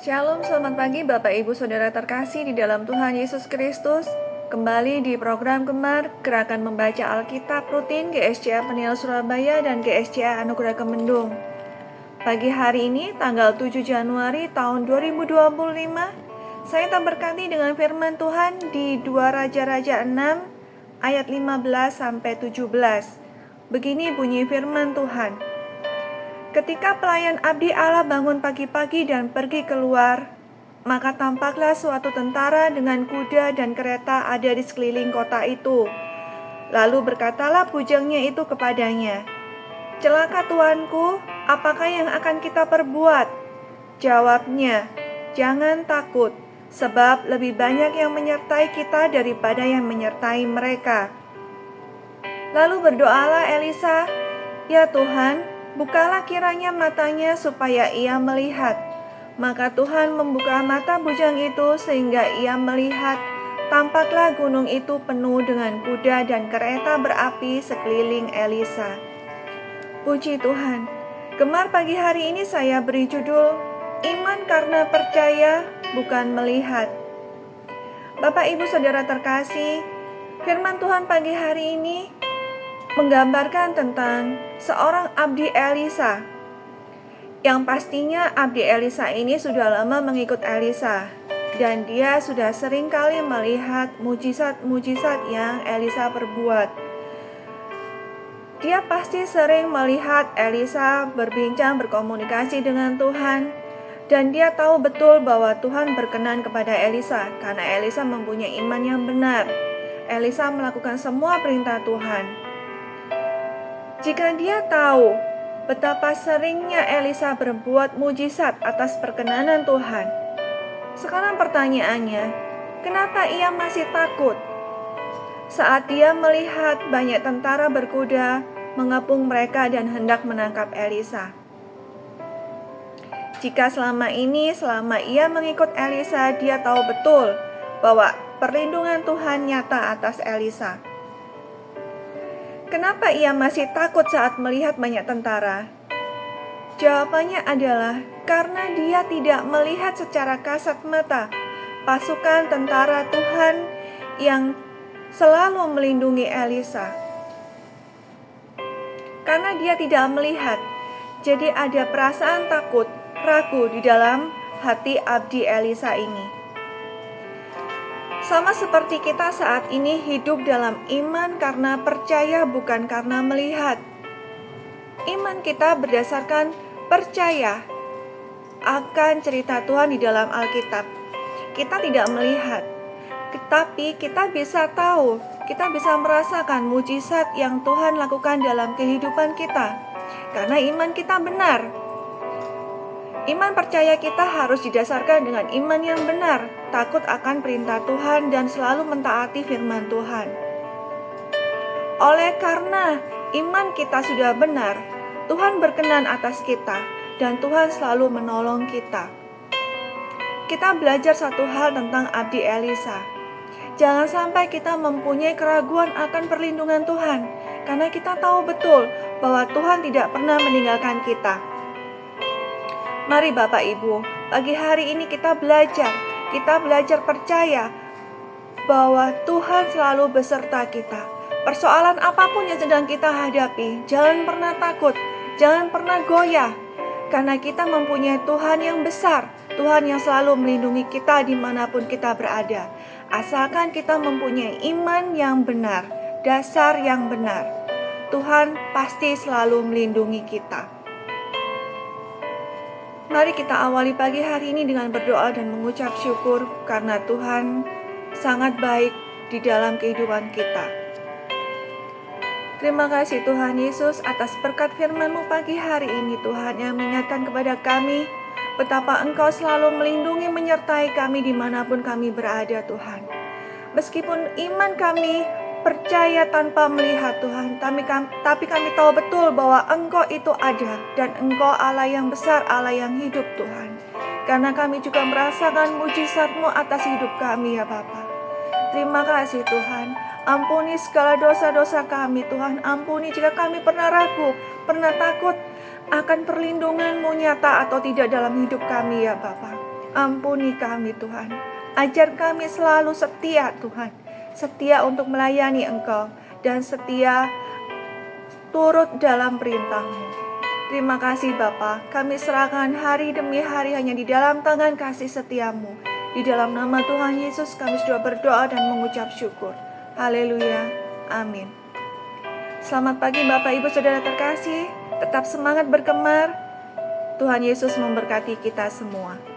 Shalom, selamat pagi Bapak Ibu Saudara terkasih di dalam Tuhan Yesus Kristus. Kembali di program Gemar, Gerakan Membaca Alkitab Rutin GSCA Peniel Surabaya dan GSCA Anugerah Kemendung. Pagi hari ini, tanggal 7 Januari tahun 2025, saya terberkati dengan firman Tuhan di 2 Raja-Raja 6 ayat 15-17. Begini bunyi firman Tuhan. Ketika pelayan abdi Allah bangun pagi-pagi dan pergi keluar, maka tampaklah suatu tentara dengan kuda dan kereta ada di sekeliling kota itu. Lalu berkatalah bujangnya itu kepadanya, "Celaka tuanku, apakah yang akan kita perbuat?" Jawabnya, "Jangan takut, sebab lebih banyak yang menyertai kita daripada yang menyertai mereka." Lalu berdoalah Elisa, "Ya Tuhan, bukalah kiranya matanya supaya ia melihat." Maka Tuhan membuka mata bujang itu sehingga ia melihat. Tampaklah gunung itu penuh dengan kuda dan kereta berapi sekeliling Elisa. Puji Tuhan. Gemar pagi hari ini saya beri judul Iman karena percaya, bukan melihat. Bapak Ibu Saudara terkasih, firman Tuhan pagi hari ini menggambarkan tentang seorang abdi Elisa. Yang pastinya abdi Elisa ini sudah lama mengikut Elisa, dan dia sudah sering kali melihat mujizat-mujizat yang Elisa perbuat. Dia pasti sering melihat Elisa berbincang, berkomunikasi dengan Tuhan, dan dia tahu betul bahwa Tuhan berkenan kepada Elisa karena Elisa mempunyai iman yang benar. Elisa melakukan semua perintah Tuhan. Jika dia tahu betapa seringnya Elisa berbuat mujizat atas perkenanan Tuhan, sekarang pertanyaannya, kenapa ia masih takut? Saat dia melihat banyak tentara berkuda mengepung mereka dan hendak menangkap Elisa. Jika selama ia mengikut Elisa, dia tahu betul bahwa perlindungan Tuhan nyata atas Elisa. Kenapa ia masih takut saat melihat banyak tentara? Jawabannya adalah karena dia tidak melihat secara kasat mata pasukan tentara Tuhan yang selalu melindungi Elisa. Karena dia tidak melihat, jadi ada perasaan takut, ragu di dalam hati abdi Elisa ini. Sama seperti kita saat ini hidup dalam iman karena percaya, bukan karena melihat. Iman kita berdasarkan percaya akan cerita Tuhan di dalam Alkitab. Kita tidak melihat, tetapi kita bisa tahu, kita bisa merasakan mujizat yang Tuhan lakukan dalam kehidupan kita. Karena iman kita benar. Iman percaya kita harus didasarkan dengan iman yang benar, takut akan perintah Tuhan dan selalu mentaati firman Tuhan. Oleh karena iman kita sudah benar, Tuhan berkenan atas kita dan Tuhan selalu menolong kita. Kita belajar satu hal tentang abdi Elisa. Jangan sampai kita mempunyai keraguan akan perlindungan Tuhan, karena kita tahu betul bahwa Tuhan tidak pernah meninggalkan kita. Mari Bapak Ibu, pagi hari ini kita belajar percaya bahwa Tuhan selalu beserta kita. Persoalan apapun yang sedang kita hadapi, jangan pernah takut, jangan pernah goyah, karena kita mempunyai Tuhan yang besar, Tuhan yang selalu melindungi kita dimanapun kita berada. Asalkan kita mempunyai iman yang benar, dasar yang benar, Tuhan pasti selalu melindungi kita. Mari kita awali pagi hari ini dengan berdoa dan mengucap syukur karena Tuhan sangat baik di dalam kehidupan kita. Terima kasih Tuhan Yesus atas berkat firman-Mu pagi hari ini, Tuhan, yang mengingatkan kepada kami betapa Engkau selalu melindungi menyertai kami dimanapun kami berada, Tuhan. Meskipun iman kami percaya tanpa melihat, Tuhan, tapi kami tahu betul bahwa Engkau itu ada dan Engkau Allah yang besar, Allah yang hidup, Tuhan. Karena kami juga merasakan mujizat-Mu atas hidup kami, ya Bapa. Terima kasih Tuhan. Ampuni segala dosa-dosa kami, Tuhan. Ampuni jika kami pernah ragu, pernah takut akan perlindungan-Mu nyata atau tidak dalam hidup kami, ya Bapa. Ampuni kami Tuhan. Ajar kami selalu setia Tuhan. Setia untuk melayani Engkau dan setia turut dalam perintah-Mu. Terima kasih Bapa, kami serahkan hari demi hari hanya di dalam tangan kasih setia-Mu. Di dalam nama Tuhan Yesus kami sudah berdoa dan mengucap syukur. Haleluya, amin. Selamat pagi Bapak Ibu Saudara terkasih, tetap semangat berkemar. Tuhan Yesus memberkati kita semua.